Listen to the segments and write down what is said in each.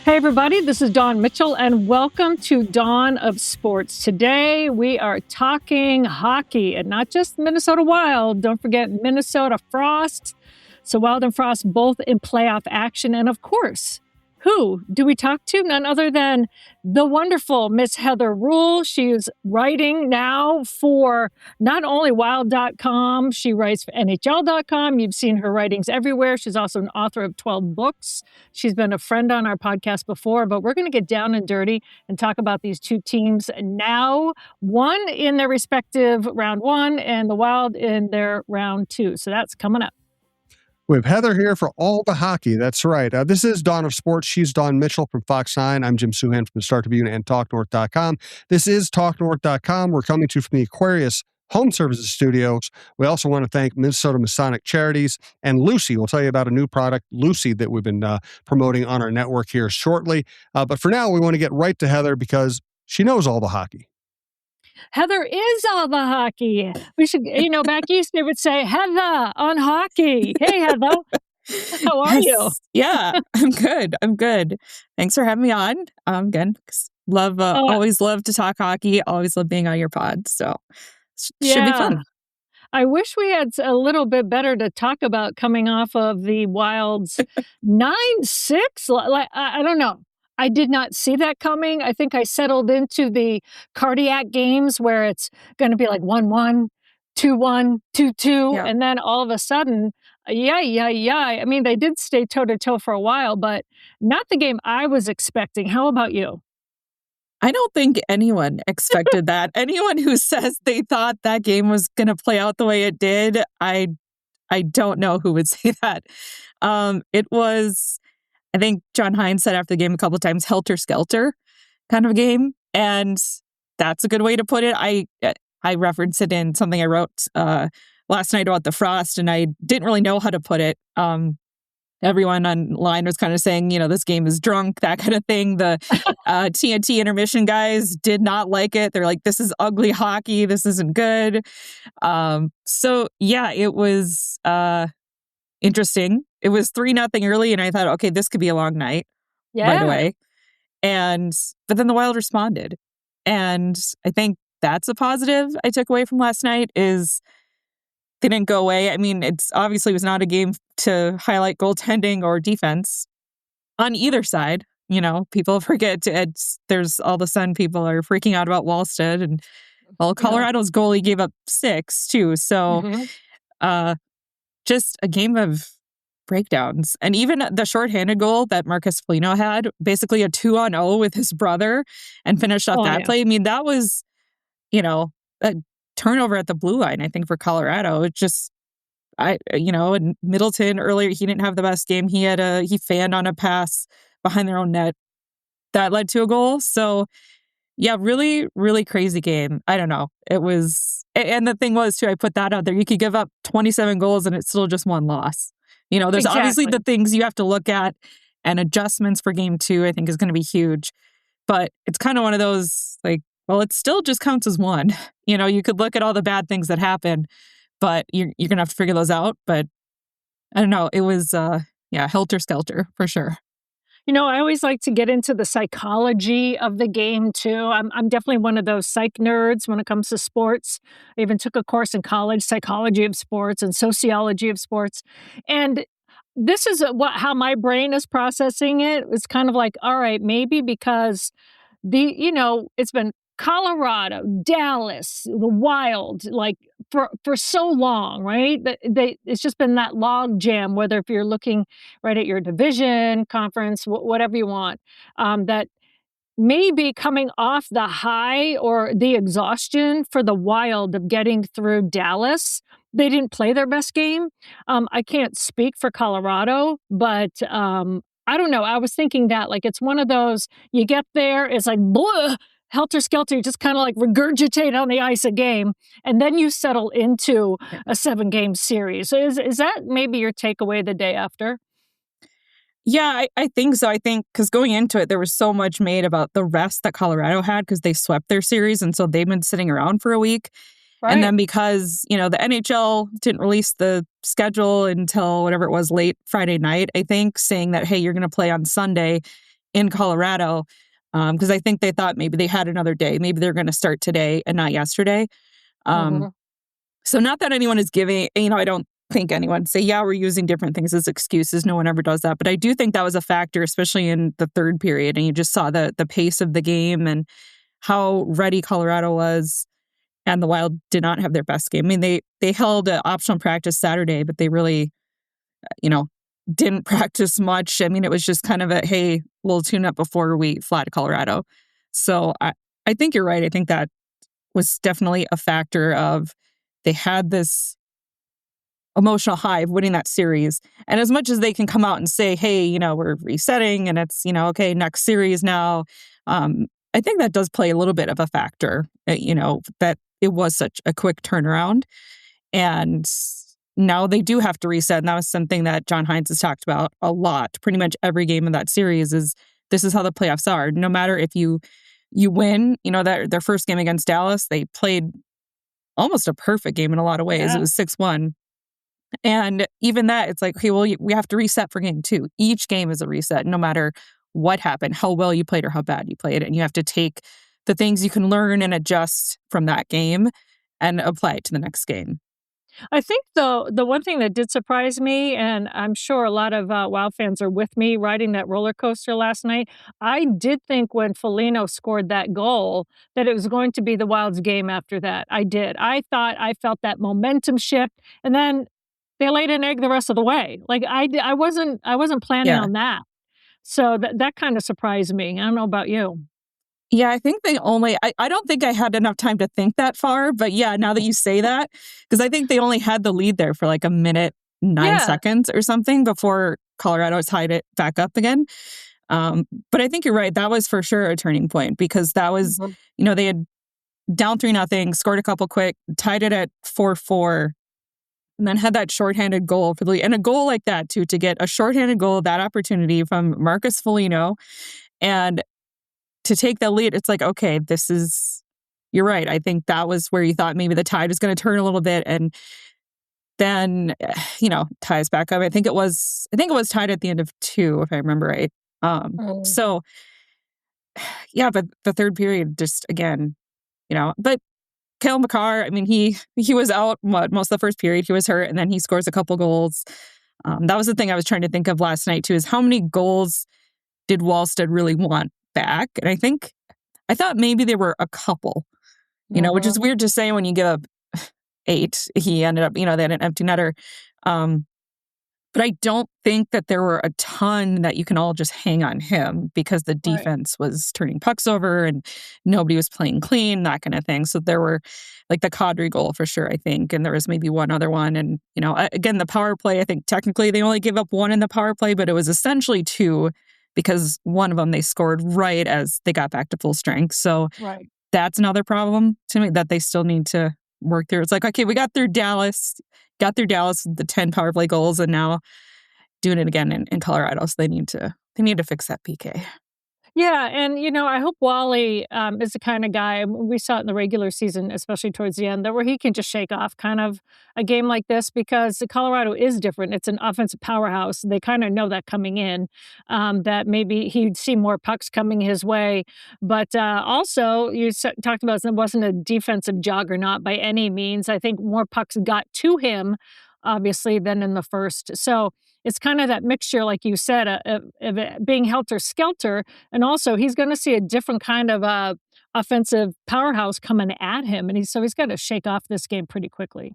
Hey everybody, this is Dawn Mitchell and welcome to Dawn of Sports. Today we are talking hockey and not just Minnesota Wild. Don't forget Minnesota Frost. So Wild and Frost both in playoff action. And of course, who do we talk to? None other than the wonderful Miss Heather Rule. She is writing now for not only Wild.com, she writes for NHL.com. You've seen her writings everywhere. She's also an author of 12 books. She's been a friend on our podcast before, but we're going to get down and dirty and talk about these two teams now, one in their respective round one and the Wild in their round two. So that's coming up. We have Heather here for all the hockey. That's right. This is Dawn of Sports. She's Dawn Mitchell from Fox 9. I'm Jim Suhan from the Star Tribune and TalkNorth.com. This is TalkNorth.com. We're coming to you from the Aquarius Home Services Studios. We also want to thank Minnesota Masonic Charities and Lucy. We'll tell you about a new product, Lucy, that we've been promoting on our network here shortly. But for now, we want to get right to Heather because she knows all the hockey. Heather is all the hockey. We should, back east they would say, Heather on hockey. Hey, Heather. How are you? Yeah, I'm good. Thanks for having me on. Again, always love to talk hockey. Always love being on your pod. So should be fun. I wish we had a little bit better to talk about coming off of the Wild's 9-6. I don't know. I did not see that coming. I think I settled into the cardiac games where it's going to be like 1-1, 2-1, 2-2. Yeah. And then all of a sudden, yeah. I mean, they did stay toe-to-toe for a while, but not the game I was expecting. How about you? I don't think anyone expected that. Anyone who says they thought that game was going to play out the way it did, I don't know who would say that. It was... I think John Hines said after the game a couple of times, helter-skelter kind of game. And that's a good way to put it. I referenced it in something I wrote last night about the Frost, and I didn't really know how to put it. Everyone online was kind of saying, this game is drunk, that kind of thing. The TNT intermission guys did not like it. They're like, this is ugly hockey. This isn't good. It was interesting. It was 3-0 early, and I thought, okay, this could be a long night right away. But then the Wild responded. And I think that's a positive I took away from last night is they didn't go away. I mean, it's obviously was not a game to highlight goaltending or defense on either side. People forget there's all of a sudden people are freaking out about Wallstead. And Colorado's goalie gave up 6 too. So just a game of breakdowns. And even the shorthanded goal that Marcus Foligno had, basically a 2-on-0 with his brother and finished off play. I mean, that was, a turnover at the blue line, I think, for Colorado. It just, and Middleton earlier, he didn't have the best game. He fanned on a pass behind their own net that led to a goal. So yeah, really, really crazy game. I don't know. It was, and the thing was too, I put that out there. You could give up 27 goals and it's still just one loss. There's obviously the things you have to look at, and adjustments for game 2, I think, is going to be huge. But it's kind of one of those, it still just counts as one. You could look at all the bad things that happen, but you're going to have to figure those out. But I don't know. It was, helter-skelter for sure. I always like to get into the psychology of the game, too. I'm definitely one of those psych nerds when it comes to sports. I even took a course in college, psychology of sports and sociology of sports. And this is how my brain is processing it. It's kind of like, all right, maybe because it's been Colorado, Dallas, the Wild, for so long, right? It's just been that log jam, whether if you're looking right at your division, conference, whatever you want, that maybe coming off the high or the exhaustion for the Wild of getting through Dallas, they didn't play their best game. I can't speak for Colorado, but I don't know. I was thinking that it's one of those, you get there, it's like, blah, helter-skelter, you just kind of regurgitate on the ice a game, and then you settle into a 7-game series. So is that maybe your takeaway the day after? Yeah, I think so. I think because going into it, there was so much made about the rest that Colorado had because they swept their series, and so they've been sitting around for a week. Right. And then because, the NHL didn't release the schedule until whatever it was, late Friday night, I think, saying that, hey, you're going to play on Sunday. in Colorado, because I think they thought maybe they had another day. Maybe they're going to start today and not yesterday. So not that anyone is giving, I don't think anyone say, yeah, we're using different things as excuses. No one ever does that. But I do think that was a factor, especially in the third period. And you just saw the pace of the game and how ready Colorado was. And the Wild did not have their best game. I mean, they held an optional practice Saturday, but they really, didn't practice much. I mean, it was just kind of a, hey, we'll tune up before we fly to Colorado. So I think you're right. I think that was definitely a factor of they had this emotional high of winning that series. And as much as they can come out and say, hey, we're resetting and it's, okay, next series now. I think that does play a little bit of a factor, that it was such a quick turnaround. And now they do have to reset. And that was something that John Hines has talked about a lot. Pretty much every game of that series is this is how the playoffs are. No matter if you win, that their first game against Dallas, they played almost a perfect game in a lot of ways. Yeah. It was 6-1. And even that, it's like, okay, well, we have to reset for game 2. Each game is a reset, no matter what happened, how well you played or how bad you played. And you have to take the things you can learn and adjust from that game and apply it to the next game. I think, though, the one thing that did surprise me, and I'm sure a lot of Wild fans are with me riding that roller coaster last night, I did think when Foligno scored that goal that it was going to be the Wild's game after that. I did. I felt that momentum shift, and then they laid an egg the rest of the way. Like I wasn't planning on that. So that kind of surprised me. I don't know about you. Yeah, I think I don't think I had enough time to think that far, but yeah, now that you say that, because I think they only had the lead there for like a minute, 9 seconds or something before Colorado tied it back up again. But I think you're right. That was for sure a turning point because that was, they had down 3-0, scored a couple quick, tied it at 4-4, and then had that shorthanded goal for the lead. And a goal like that, too, to get a shorthanded goal, that opportunity from Marcus Foligno, and to take the lead, it's like, okay, you're right. I think that was where you thought maybe the tide was going to turn a little bit and then, ties back up. I think it was tied at the end of 2, if I remember right. So, yeah, but the third period just, again, but Cale Makar, I mean, he was out most of the first period. He was hurt, and then he scores a couple goals. That was the thing I was trying to think of last night, too, is how many goals did Wallstead really want back? And I thought maybe there were a couple, which is weird to say when you give up 8. He ended up, they had an empty netter. But I don't think that there were a ton that you can all just hang on him because the defense was turning pucks over and nobody was playing clean, that kind of thing. So there were like the Kadri goal for sure, I think. And there was maybe one other one. And, again, the power play, I think technically they only gave up 1 in the power play, but it was essentially 2 because one of them they scored right as they got back to full strength. So that's another problem to me that they still need to work through. It's like, okay, we got through Dallas with the 10 power play goals and now doing it again in Colorado. So they need to fix that PK. Yeah, and, I hope Wally is the kind of guy, we saw it in the regular season, especially towards the end, that where he can just shake off kind of a game like this because Colorado is different. It's an offensive powerhouse. They kind of know that coming in, that maybe he'd see more pucks coming his way. But also, you talked about it wasn't a defensive juggernaut by any means. I think more pucks got to him, obviously, than in the first. So it's kind of that mixture, like you said, of it being helter-skelter, and also he's going to see a different kind of offensive powerhouse coming at him, and he's got to shake off this game pretty quickly.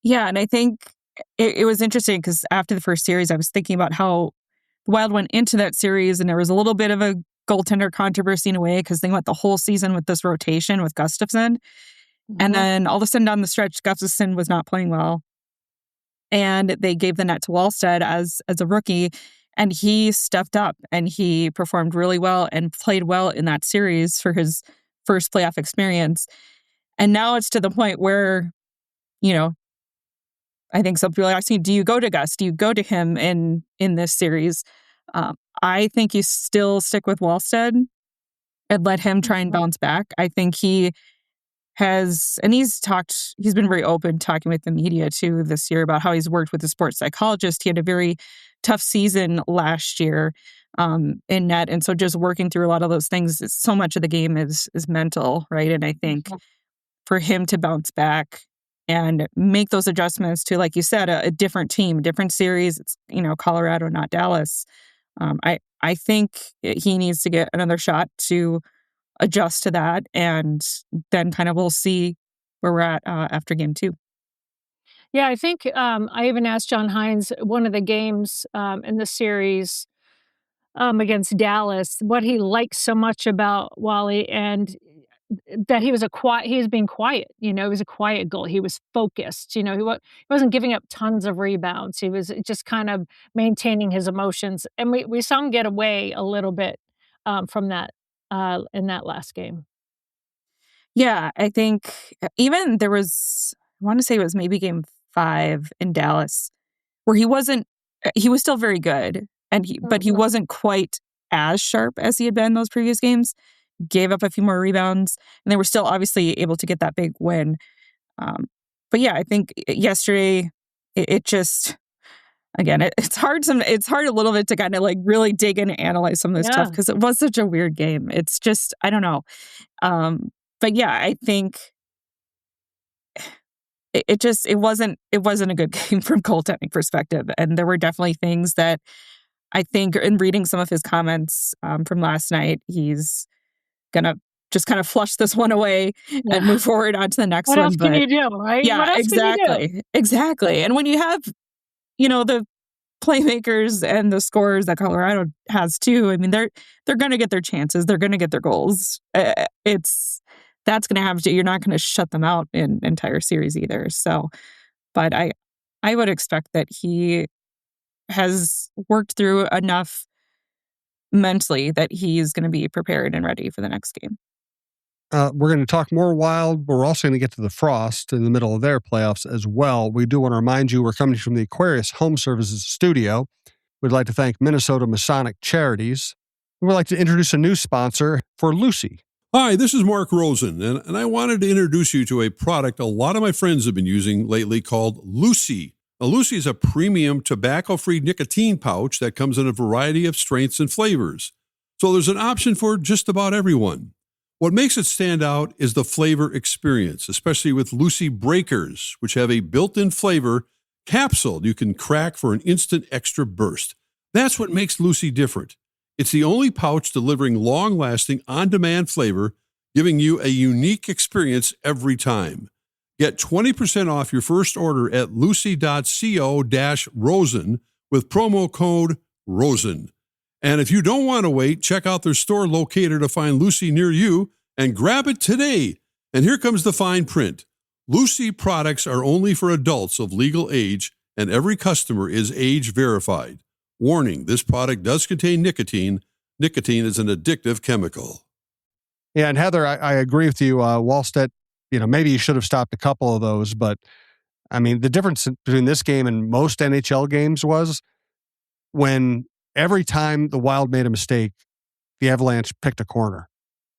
Yeah, and I think it was interesting because after the first series, I was thinking about how the Wild went into that series, and there was a little bit of a goaltender controversy in a way because they went the whole season with this rotation with Gustafsson, and then all of a sudden down the stretch, Gustafsson was not playing well. And they gave the net to Wallstead as a rookie, and he stepped up and he performed really well and played well in that series for his first playoff experience. And now it's to the point where, I think some people are asking, do you go to Gus? Do you go to him in this series? I think you still stick with Wallstead and let him try and bounce back. I think he has, and he's been very open talking with the media too this year about how he's worked with a sports psychologist. He had a very tough season last year. in net. And so just working through a lot of those things, so much of the game is mental, right? And I think for him to bounce back and make those adjustments to, like you said, a different team, different series, it's, Colorado, not Dallas. I think he needs to get another shot to adjust to that, and then kind of we'll see where we're at after game 2. Yeah, I think I even asked John Hines one of the games in the series against Dallas what he liked so much about Wally, and that he was being quiet. He was a quiet goal. He was focused. He wasn't giving up tons of rebounds. He was just kind of maintaining his emotions, and we saw him get away a little bit from that in that last game. Yeah, I think even there was, I want to say it was maybe game 5 in Dallas, where he was still very good, but he wasn't quite as sharp as he had been those previous games. Gave up a few more rebounds, and they were still obviously able to get that big win. But yeah, I think yesterday it just, again, it's hard. It's hard a little bit to kind of like really dig in and analyze some of this stuff because it was such a weird game. It's just, I don't know. But yeah, I think it wasn't a good game from goaltending perspective, and there were definitely things that I think in reading some of his comments from last night, he's gonna just kind of flush this one away and move forward on to the next one. What else one. can you do, right? Yeah, what else exactly. Can you do? Exactly. And when you have, the playmakers and the scorers that Colorado has too, I mean, they're going to get their chances. They're going to get their goals. That's going to happen. You're not going to shut them out in entire series either. So, but I would expect that he has worked through enough mentally that he's going to be prepared and ready for the next game. We're going to talk more Wild, but we're also going to get to the Frost in the middle of their playoffs as well. We do want to remind you we're coming from the Aquarius Home Services studio. We'd like to thank Minnesota Masonic Charities. We'd like to introduce a new sponsor for Lucy. Hi, this is Mark Rosen, and I wanted to introduce you to a product a lot of my friends have been using lately called Lucy. Now, Lucy is a premium tobacco-free nicotine pouch that comes in a variety of strengths and flavors. So there's an option for just about everyone. What makes it stand out is the flavor experience, especially with Lucy Breakers, which have a built-in flavor capsule you can crack for an instant extra burst. That's what makes Lucy different. It's the only pouch delivering long-lasting, on-demand flavor, giving you a unique experience every time. Get 20% off your first order at lucy.co-rosen with promo code ROSEN. And if you don't want to wait, check out their store locator to find Lucy near you and grab it today. And here comes the fine print. Lucy products are only for adults of legal age, and every customer is age verified. Warning, this product does contain nicotine. Nicotine is an addictive chemical. Yeah, and Heather, I agree with you. Wallstedt, maybe you should have stopped a couple of those, but I mean, the difference between this game and most NHL games was when every time the Wild made a mistake, the Avalanche picked a corner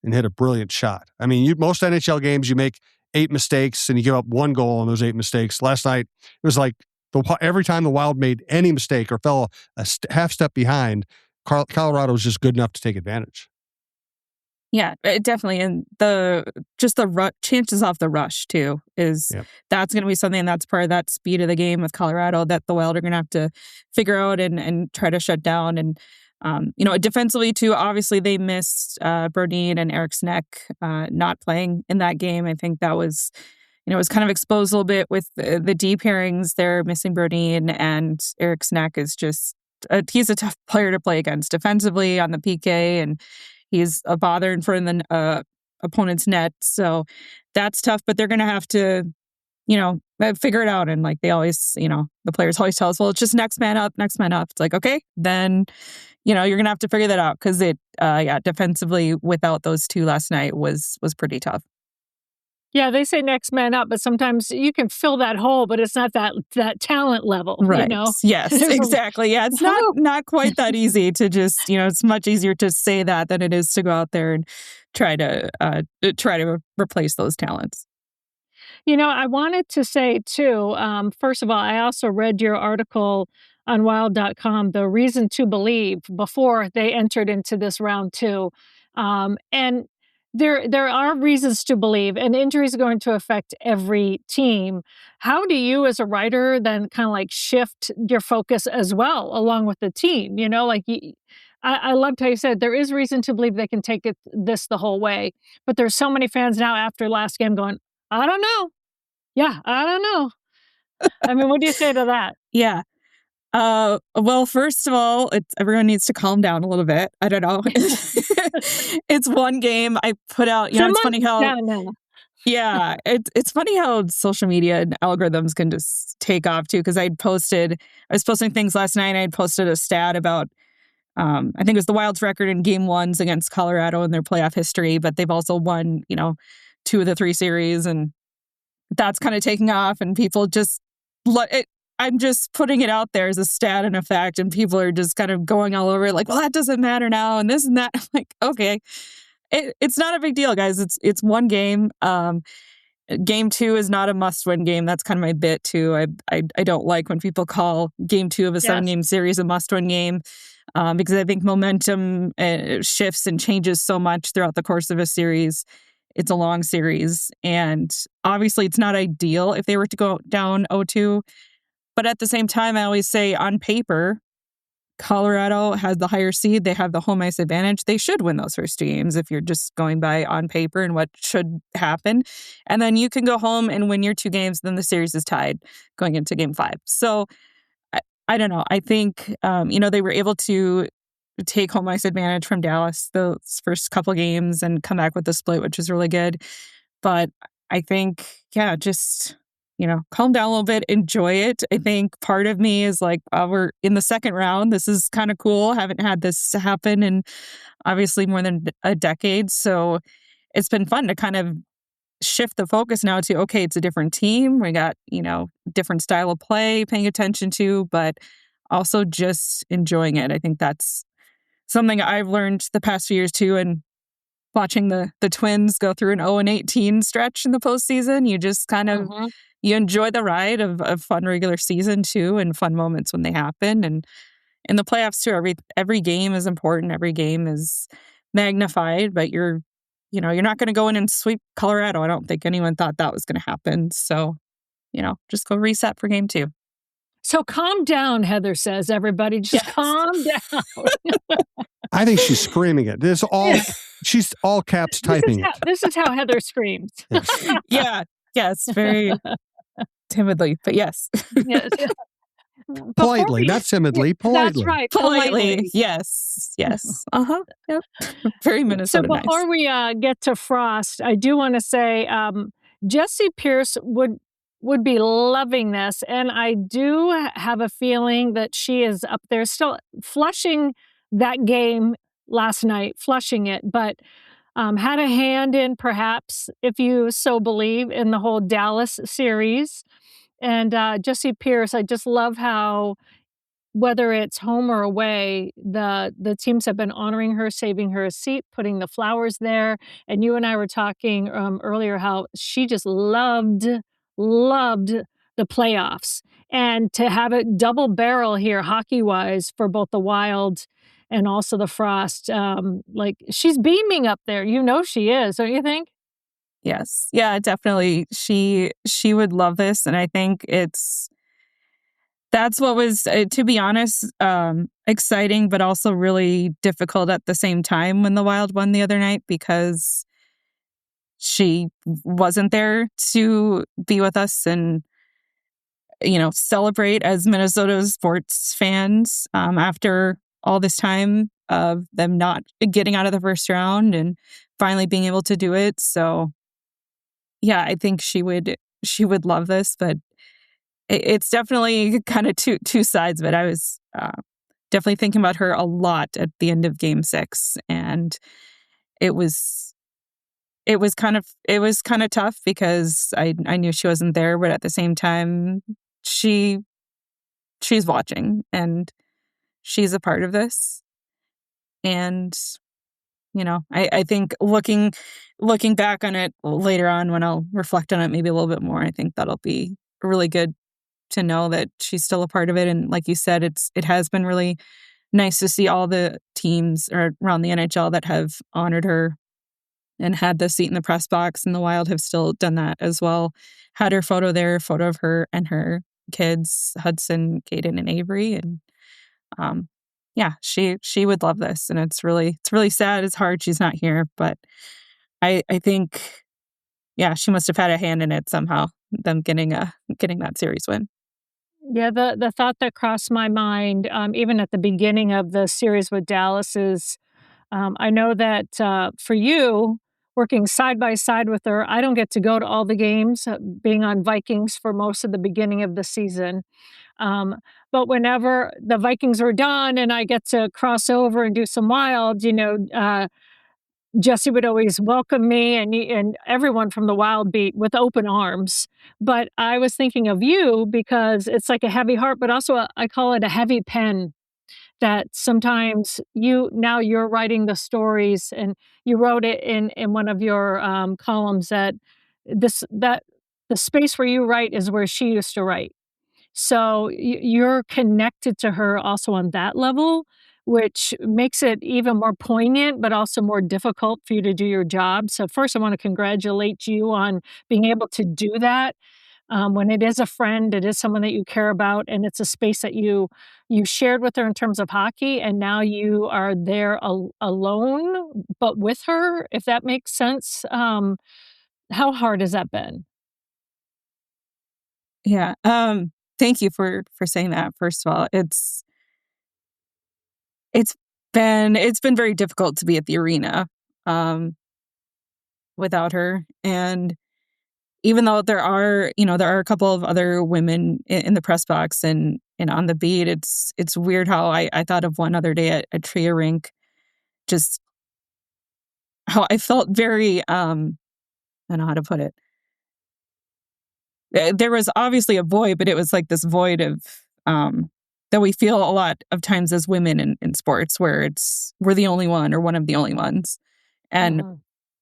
and hit a brilliant shot. I mean, most NHL games, you make 8 mistakes and you give up 1 goal on those 8 mistakes. Last night, it was like every time the Wild made any mistake or fell a half step behind, Colorado was just good enough to take advantage. Yeah, definitely. And the chances off the rush too that's going to be something that's part of that speed of the game with Colorado that the Wild are going to have to figure out and try to shut down. And, defensively too, obviously they missed Brodin and Eric Sneck not playing in that game. I think that was, it was kind of exposed a little bit with the D pairings. They're missing Brodin, and Eric Sneck is just, he's a tough player to play against defensively on the PK, and he's a bother in front of the opponent's net. So that's tough, but they're going to have to, figure it out. And like they always, the players always tell us, well, it's just next man up, next man up. It's like, okay, then, you're going to have to figure that out because defensively without those two last night was pretty tough. Yeah, they say next man up, but sometimes you can fill that hole, but it's not that talent level, right? Yes, exactly. Yeah, it's not quite that easy to just, it's much easier to say that than it is to go out there and try to replace those talents. I wanted to say too, first of all, I also read your article on Wild.com, the reason to believe before they entered into this round 2. And there are reasons to believe, and injuries are going to affect every team. How do you, as a writer, then kind of like shift your focus as well along with the team? I loved how you said there is reason to believe they can take this the whole way, but there's so many fans now after last game going, I don't know. Yeah, I don't know. I mean, what do you say to that? Yeah. Well, first of all, everyone needs to calm down a little bit. I don't know. It's one game. I put out, it's funny how, yeah, it's funny how social media and algorithms can just take off too. Because I was posting things last night. I had posted a stat about, I think it was the Wild's record in game 1s against Colorado in their playoff history, but they've also won, 2 of the 3 series, and that's kind of taking off, and people just let it. I'm just putting it out there as a stat and a fact, and people are just kind of going all over it like, well, that doesn't matter now, and this and that. I'm like, okay, it's not a big deal, guys. It's one game. Game 2 is not a must-win game. That's kind of my bit too. I don't like when people call game 2 of a 7-game series a must-win game, because I think momentum shifts and changes so much throughout the course of a series. It's a long series, and obviously it's not ideal if they were to go down 0-2. But at the same time, I always say on paper, Colorado has the higher seed. They have the home ice advantage. They should win those first 2 games if you're just going by on paper and what should happen. And then you can go home and win your 2 games. Then the series is tied going into game 5. So I don't know. I think, they were able to take home ice advantage from Dallas those first couple games and come back with the split, which is really good. But I think, just... calm down a little bit, enjoy it. I think part of me is like, we're in the second round. This is kind of cool. Haven't had this happen in obviously more than a decade. So it's been fun to kind of shift the focus now to, okay, it's a different team. We got, different style of play, paying attention to, but also just enjoying it. I think that's something I've learned the past few years too. And watching the Twins go through an 0-18 stretch in the postseason, you just kind of, you enjoy the ride of a fun regular season too, and fun moments when they happen. And in the playoffs too, every game is important. Every game is magnified, but you're not going to go in and sweep Colorado. I don't think anyone thought that was going to happen. So, just go reset for game 2. So calm down, Heather says, everybody. Just calm down. I think she's screaming it. She's all caps typing it. This is how Heather screams. Yes. Yes, very timidly, but yes. Yes. Politely, not timidly, politely. That's right. Politely. Yes. Uh-huh. Yep. Very Minnesota. So before we get to Frost, I do want to say Jessi Pierce would be loving this, and I do have a feeling that she is up there still flushing that game last night, flushing it, but had a hand in, perhaps, if you so believe, in the whole Dallas series. And Jessi Pierce, I just love how, whether it's home or away, the teams have been honoring her, saving her a seat, putting the flowers there. And you and I were talking earlier how she just loved the playoffs. And to have it double barrel here, hockey-wise, for both the Wild and also the Frost, she's beaming up there. She is, don't you think? Yes. Yeah, definitely. She would love this. And I think that's what was, to be honest, exciting, but also really difficult at the same time when the Wild won the other night, because she wasn't there to be with us and, celebrate as Minnesota sports fans after all this time of them not getting out of the first round and finally being able to do it. So yeah, I think she would love this, but it's definitely kind of two sides of it. I was definitely thinking about her a lot at the end of game 6, and it was kind of tough because I knew she wasn't there, but at the same time she's watching and she's a part of this. And I think looking back on it later on when I'll reflect on it maybe a little bit more, I think that'll be a really good to know that she's still a part of it. And like you said, it has been really nice to see all the teams around the NHL that have honored her and had the seat in the press box, and the Wild have still done that as well. Had her photo there, photo of her and her kids, Hudson, Caden, and Avery, and yeah, she would love this, and it's really sad. It's hard she's not here, but I think yeah, she must have had a hand in it somehow. Them getting that series win. Yeah, the thought that crossed my mind, even at the beginning of the series with Dallas is, I know that for you, working side by side with her, I don't get to go to all the games, being on Vikings for most of the beginning of the season. Um, but whenever the Vikings were done and I get to cross over and do some Wild, Jessi would always welcome me and everyone from the Wild beat with open arms. But I was thinking of you because it's like a heavy heart, but also I call it a heavy pen that sometimes now you're writing the stories, and you wrote it in one of your columns that the space where you write is where she used to write. So you're connected to her also on that level, which makes it even more poignant, but also more difficult for you to do your job. So first, I want to congratulate you on being able to do that. When it is a friend, it is someone that you care about, and it's a space that you shared with her in terms of hockey, and now you are there alone, but with her, if that makes sense. How hard has that been? Yeah. Thank you for saying that. First of all, it's been very difficult to be at the arena without her. And even though there are a couple of other women in the press box and on the beat, it's weird how I thought of one other day at Tria Rink, just how I felt very I don't know how to put it. There was obviously a void, but it was like this void of that we feel a lot of times as women in sports, where we're the only one or one of the only ones. And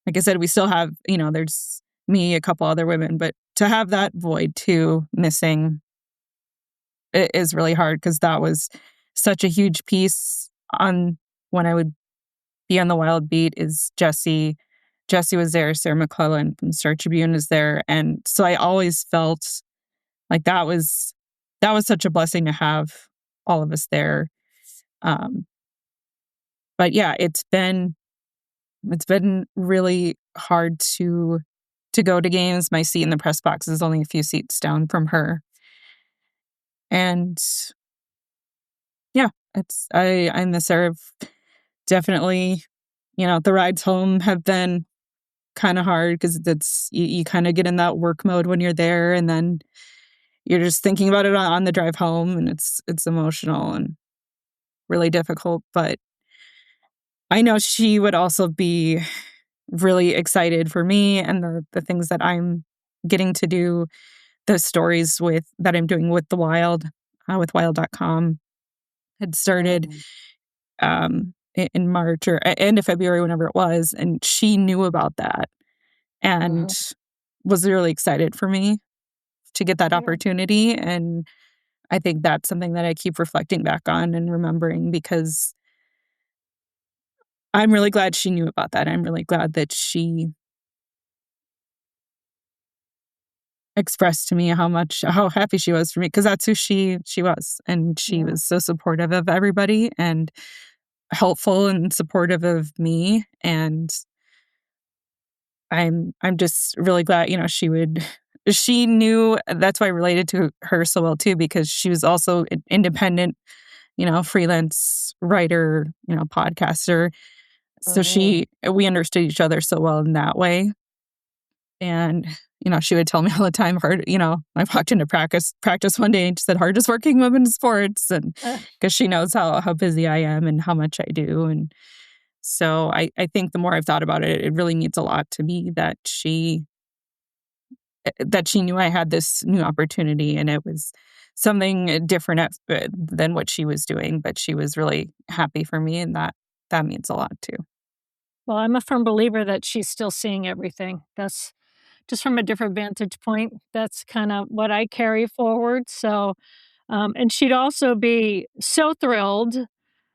like I said, we still have, there's me, a couple other women, but to have that void too missing, it is really hard, because that was such a huge piece on when I would be on the Wild beat. Is Jessi was there, Sarah McClellan from the Star Tribune is there, and so I always felt like that was such a blessing to have all of us there. But yeah, it's been really hard to go to games. My seat in the press box is only a few seats down from her. And yeah, I miss her. Definitely, the rides home have been kind of hard, because you kind of get in that work mode when you're there, and then you're just thinking about it on the drive home, and it's emotional and really difficult. But I know she would also be really excited for me and the things that I'm getting to do, the stories that I'm doing with the Wild, with wild.com. Had started in March or end of February, whenever it was, and she knew about that and was really excited for me to get that opportunity. And I think that's something that I keep reflecting back on and remembering, because I'm really glad she knew about that. I'm really glad that she expressed to me how happy she was for me, because that's who she was. And she was so supportive of everybody and helpful and supportive of me. And I'm just really glad, she knew. That's why I related to her so well too, because she was also an independent, freelance writer, podcaster. So we understood each other so well in that way. And, she would tell me all the time, I walked into practice one day and she said, hardest working woman in sports. And because she knows how busy I am and how much I do. And so I think the more I've thought about it, it really means a lot to me that she knew I had this new opportunity, and it was something different than what she was doing, but she was really happy for me. And that means a lot too. Well, I'm a firm believer that she's still seeing everything. That's just from a different vantage point. That's kind of what I carry forward. So, and she'd also be so thrilled.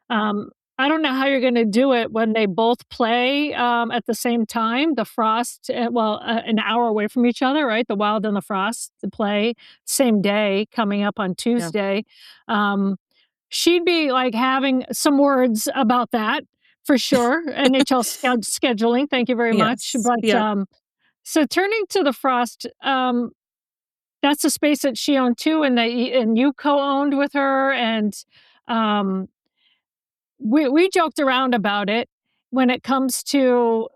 Um, I don't know how you're going to do it when they both play at the same time. The Frost, an hour away from each other, right? The Wild and the Frost to play same day, coming up on Tuesday. Um, she'd be like having some words about that for sure. NHL scheduling. Thank you very much. Yes. But Yep. so turning to the Frost, that's a space that she owned too, and you co-owned with her, and um, we joked around about it when it comes to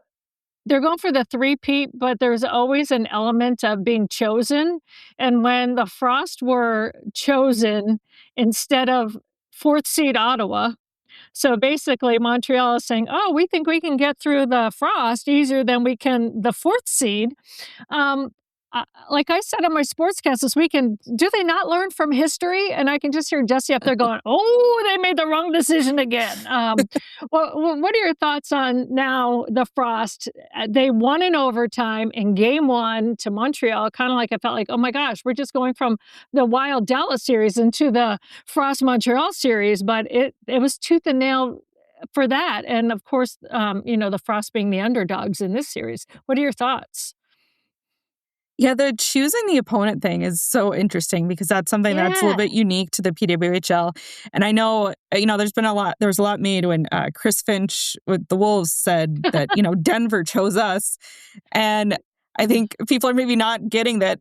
they're going for the three-peat, but there's always an element of being chosen. And when the Frost were chosen instead of fourth seed Ottawa, so basically Montreal is saying, "Oh, we think we can get through the Frost easier than we can the fourth seed." Um, like I said on my sportscast this weekend, do they not learn from history? And I can just hear Jessi up there going, "Oh, they made the wrong decision again." What are your thoughts on now the Frost? They won in overtime in game one to Montreal. Kind of like I felt like, oh my gosh, we're just going from the Wild Dallas series into the Frost Montreal series, but it was tooth and nail for that. And of course, the Frost being the underdogs in this series. What are your thoughts? Yeah, the choosing the opponent thing is so interesting because that's something that's a little bit unique to the PWHL. And I know, there's a lot made when Chris Finch with the Wolves said that, Denver chose us. And I think people are maybe not getting that,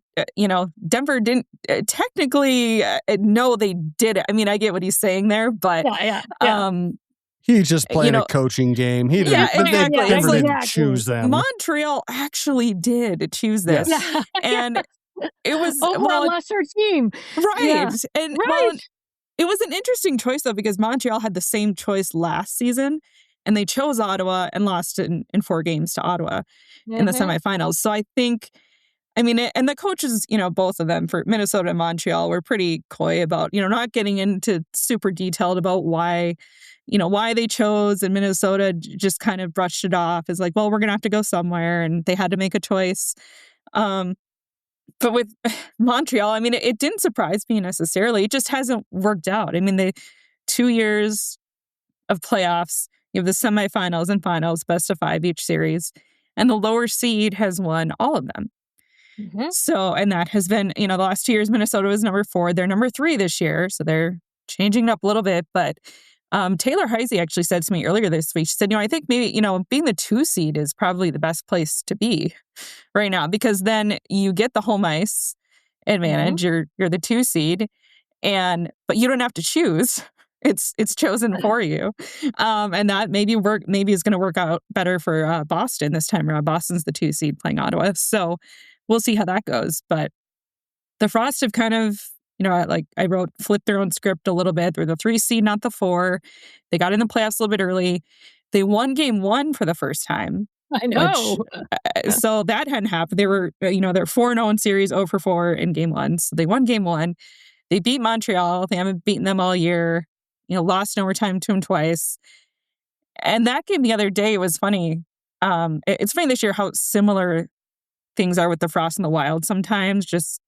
Denver didn't technically, no, they did it. I mean, I get what he's saying there, but he just played a coaching game. He didn't. Exactly. Denver didn't choose them. Montreal actually did choose this, yes. And it was over a lesser team, right? Yeah. And right. It was an interesting choice though because Montreal had the same choice last season, and they chose Ottawa and lost in 4 games to Ottawa in the semifinals. So I think. I mean, and the coaches, both of them for Minnesota and Montreal were pretty coy about, not getting into super detailed about why they chose, and Minnesota just kind of brushed it off as like, well, we're going to have to go somewhere, and they had to make a choice. But with Montreal, I mean, it didn't surprise me necessarily. It just hasn't worked out. I mean, the 2 years of playoffs, you have the semifinals and finals, best of 5 each series, and the lower seed has won all of them. So, and that has been, the last 2 years, Minnesota was number 4. They're number 3 this year. So they're changing it up a little bit. But Taylor Heisey actually said to me earlier this week, she said, I think maybe, being the 2 seed is probably the best place to be right now, because then you get the home ice advantage. You're the 2 seed, but you don't have to choose. It's chosen for you. And that maybe is going to work out better for Boston this time around. Boston's the 2 seed playing Ottawa. So we'll see how that goes. But the Frost have kind of, like I wrote, flipped their own script a little bit. They're the 3 seed, not the 4. They got in the playoffs a little bit early. They won game 1 for the first time. I know. So that hadn't happened. They were, they're 4-0 in series, 0-4 in game 1. So they won game 1. They beat Montreal. They haven't beaten them all year. Lost in overtime to them twice. And that game the other day was funny. It's funny this year how similar things are with the Frost and the Wild sometimes. Just,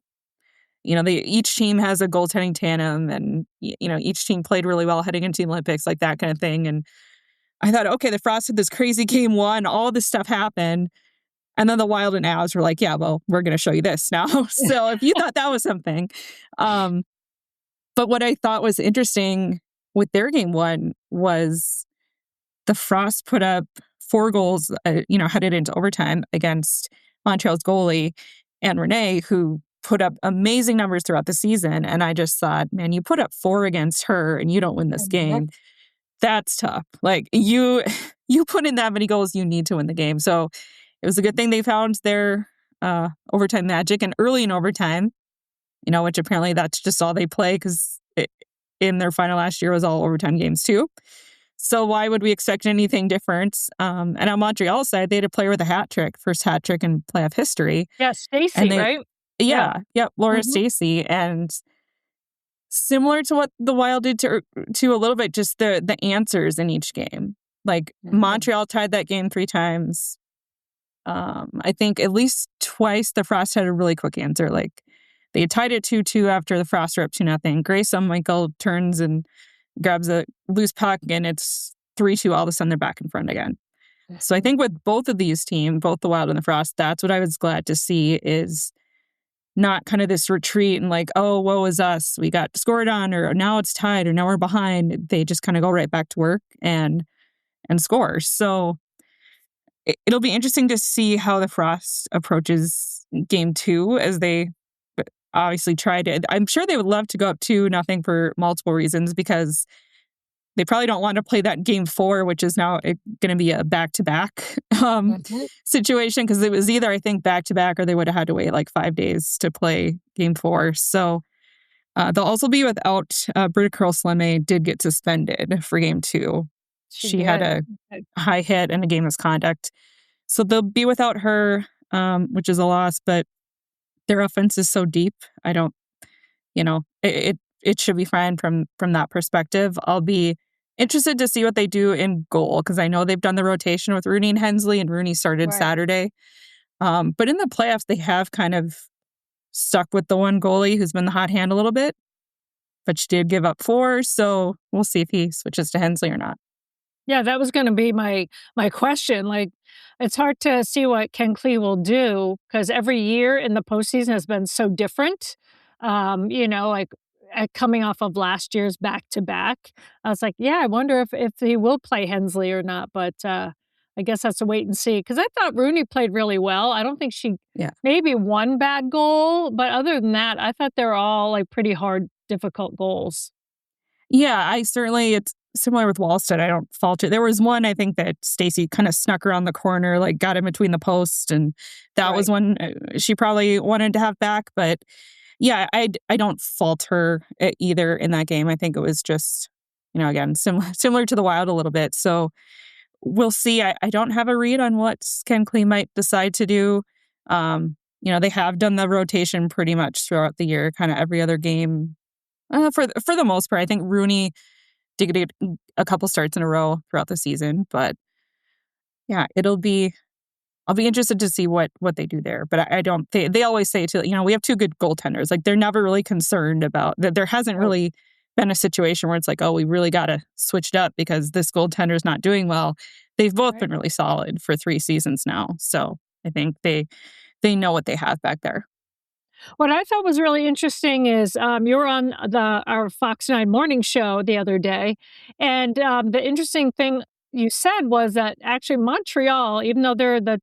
each team has a goaltending tandem, and, each team played really well heading into the Olympics, like that kind of thing. And I thought, okay, the Frost had this crazy game 1, all this stuff happened. And then the Wild and Avs were like, yeah, well, we're going to show you this now. So if you thought that was something. But what I thought was interesting with their game 1 was the Frost put up 4 goals, headed into overtime against Montreal's goalie, Anne Renee, who put up amazing numbers throughout the season. And I just thought, man, you put up 4 against her and you don't win this game. That's tough. Like you put in that many goals, you need to win the game. So it was a good thing they found their overtime magic. And early in overtime, which apparently that's just all they play, because in their final last year was all overtime games too. So why would we expect anything different? And on Montreal's side, they had a player with a hat trick, first hat trick in playoff history. Yeah, Stacey, right? Yeah, Laura Stacey. And similar to what the Wild did to a little bit, just the answers in each game. Like Montreal tied that game 3 times. I think at least twice the Frost had a really quick answer. Like they tied it 2-2 after the Frost were up 2-0. Grace Michael turns and grabs a loose puck, and it's 3-2. All of a sudden, they're back in front again. So I think with both of these teams, both the Wild and the Frost, that's what I was glad to see, is not kind of this retreat and like, oh, woe is us, we got scored on, or now it's tied, or now we're behind. They just kind of go right back to work and score. So it'll be interesting to see how the Frost approaches game 2, as they obviously tried it. I'm sure they would love to go up 2-0 for multiple reasons, because they probably don't want to play that game 4, which is now going to be a back-to-back situation, because it was either, I think, back-to-back, or they would have had to wait like 5 days to play game 4. So they'll also be without Britta Curl-Sleme did get suspended for game 2. She had a high hit and a game misconduct. So they'll be without her, which is a loss, but their offense is so deep. I don't, it should be fine from that perspective. I'll be interested to see what they do in goal, because I know they've done the rotation with Rooney and Hensley, and Rooney started Saturday. But in the playoffs, they have kind of stuck with the one goalie who's been the hot hand a little bit, but she did give up 4. So we'll see if he switches to Hensley or not. Yeah, that was going to be my question. Like, it's hard to see what Ken Klee will do, because every year in the postseason has been so different. Coming off of last year's back-to-back, I was like, yeah, I wonder if he will play Hensley or not. But I guess that's a wait and see, because I thought Rooney played really well. I don't think she maybe one bad goal, but other than that, I thought they were all like pretty hard, difficult goals. Yeah, it's similar with Wallstead. I don't fault it. There was one, I think, that Stacey kind of snuck around the corner, like got in between the posts, and that was one she probably wanted to have back. But yeah, I don't fault her either in that game. I think it was just, again, similar to the Wild a little bit. So we'll see. I don't have a read on what Ken Klee might decide to do. They have done the rotation pretty much throughout the year, kind of every other game. For the most part, I think Rooney did get a couple starts in a row throughout the season. But yeah, I'll be interested to see what they do there. But they always say, we have 2 good goaltenders. Like, they're never really concerned about that. There hasn't really been a situation where it's like, oh, we really got to switch it up because this goaltender is not doing well. They've both been really solid for 3 seasons now. So I think they know what they have back there. What I thought was really interesting is you were on our Fox 9 morning show the other day, and the interesting thing you said was that actually Montreal, even though they're the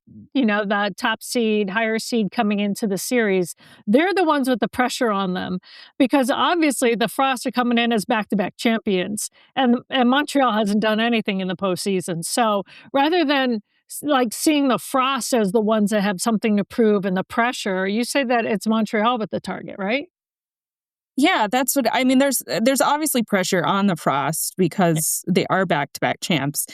top seed, higher seed coming into the series, they're the ones with the pressure on them, because obviously the Frost are coming in as back-to-back champions, and Montreal hasn't done anything in the postseason. So rather than like seeing the Frost as the ones that have something to prove and the pressure, you say that it's Montreal with the target, right? Yeah, that's what I mean. There's obviously pressure on the Frost because they are back-to-back champs.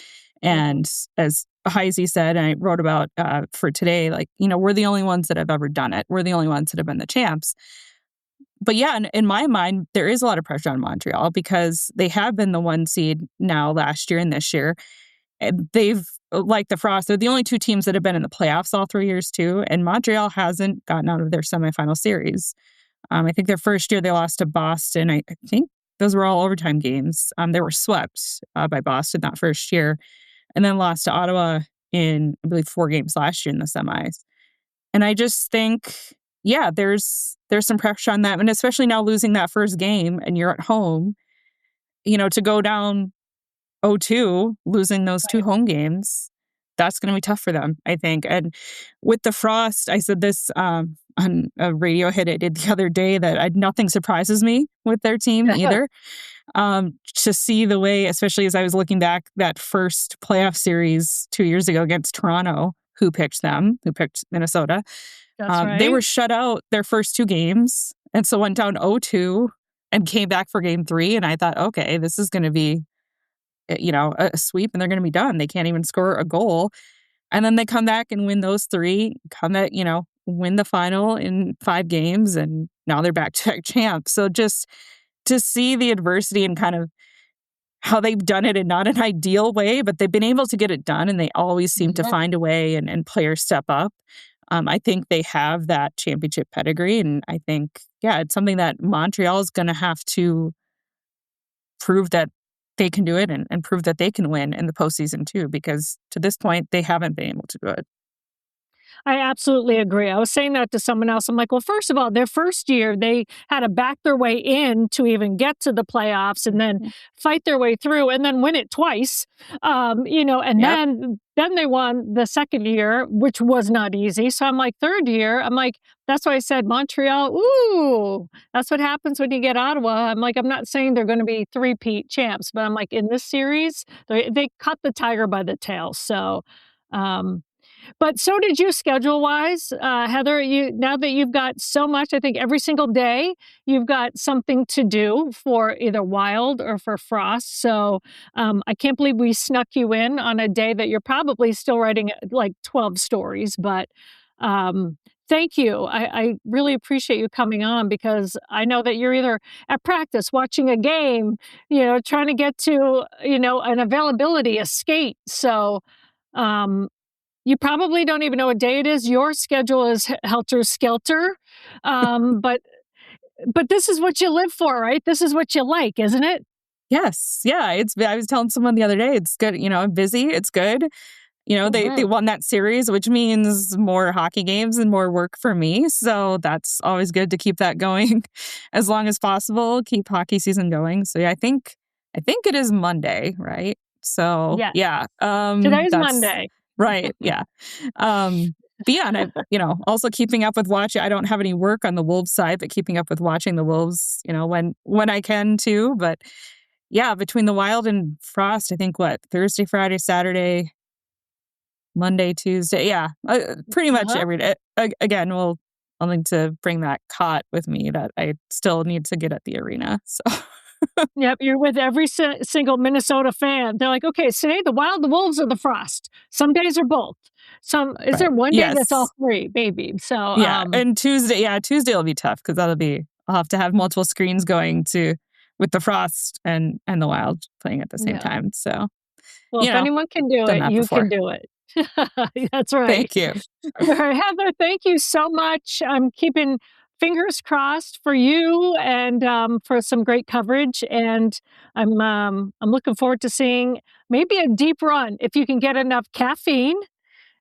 And as Heisey said, and I wrote about for today, like, we're the only ones that have ever done it. We're the only ones that have been the champs. But yeah, in my mind, there is a lot of pressure on Montreal, because they have been the 1 seed now last year and this year. They've, like the Frost, they're the only 2 teams that have been in the playoffs all 3 years too, and Montreal hasn't gotten out of their semifinal series. I think their first year they lost to Boston. I think those were all overtime games. They were swept by Boston that first year, and then lost to Ottawa in, I believe, 4 games last year in the semis. And I just think, yeah, there's some pressure on them, and especially now losing that first game and you're at home, to go down 0-2, losing those 2 home games, that's going to be tough for them, I think. And with the Frost, I said this on a radio hit I did the other day, that nothing surprises me with their team either. To see the way, especially as I was looking back, that first playoff series 2 years ago against Toronto, who picked Minnesota. That's right. They were shut out their first 2 games, and so went down 0-2 and came back for game 3. And I thought, okay, this is going to be a sweep, and they're going to be done. They can't even score a goal. And then they come back and win those 3, win the final in 5 games, and now they're back-to-back champs. So just to see the adversity and kind of how they've done it in not an ideal way, but they've been able to get it done, and they always seem to find a way and players step up. I think they have that championship pedigree, and I think, it's something that Montreal is going to have to prove that they can do it and prove that they can win in the postseason too, because to this point, they haven't been able to do it. I absolutely agree. I was saying that to someone else. I'm like, well, first of all, their first year, they had to back their way in to even get to the playoffs and then fight their way through and then win it twice. And then they won the second year, which was not easy. So I'm like, third year, I'm like, that's why I said Montreal, ooh, that's what happens when you get Ottawa. I'm like, I'm not saying they're going to be three-peat champs, but I'm like, in this series, they cut the tiger by the tail. So, but so did you schedule-wise, Heather. Now that you've got so much, I think every single day you've got something to do for either Wild or for Frost. So I can't believe we snuck you in on a day that you're probably still writing like 12 stories. But thank you. I really appreciate you coming on, because I know that you're either at practice, watching a game, trying to get to, an availability, a skate. So you probably don't even know what day it is. Your schedule is helter-skelter. But this is what you live for, right? This is what you like, isn't it? Yes. Yeah. I was telling someone the other day, it's good. I'm busy. It's good. They won that series, which means more hockey games and more work for me. So that's always good to keep that going as long as possible, keep hockey season going. So I think it is Monday, right? So today's Monday. Right. Yeah. But and also keeping up with watching. I don't have any work on the Wolves side, but keeping up with watching the Wolves, when I can too. But between the Wild and Frost, I think Thursday, Friday, Saturday, Monday, Tuesday. Yeah. Pretty much every day. Again, I'll need to bring that cot with me that I still need to get at the arena. So. Yep, you're with every single Minnesota fan. They're like, okay, today the Wild, the Wolves, or the Frost. Some days are both. Is there one day that's all three, maybe? So and Tuesday will be tough because I'll have to have multiple screens going with the Frost and the Wild playing at the same time. So, if anyone can do it, you can do it. That's right. Thank you. All right, Heather, thank you so much. I'm keeping fingers crossed for you and for some great coverage. And I'm looking forward to seeing maybe a deep run if you can get enough caffeine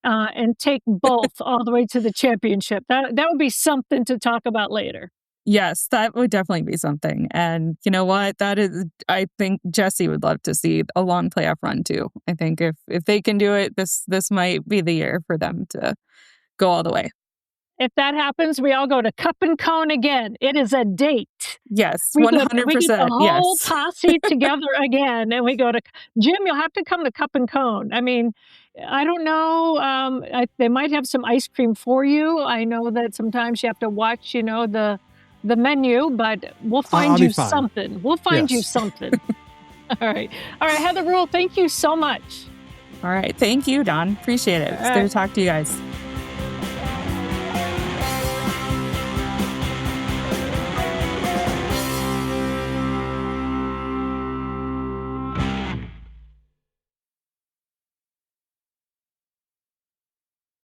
and take both all the way to the championship. That would be something to talk about later. Yes, that would definitely be something. And you know what? I think Jessi would love to see a long playoff run too. I think if they can do it, this might be the year for them to go all the way. If that happens, we all go to Cup and Cone again. It is a date. Yes, 100%. We get the whole posse together again, and we go to Jim. You'll have to come to Cup and Cone. I mean, I don't know. They might have some ice cream for you. I know that sometimes you have to watch, the menu, but we'll find you something. We'll find you something. All right, Heather Rule. Thank you so much. All right, thank you, Don. Appreciate it. It's good to talk to you guys.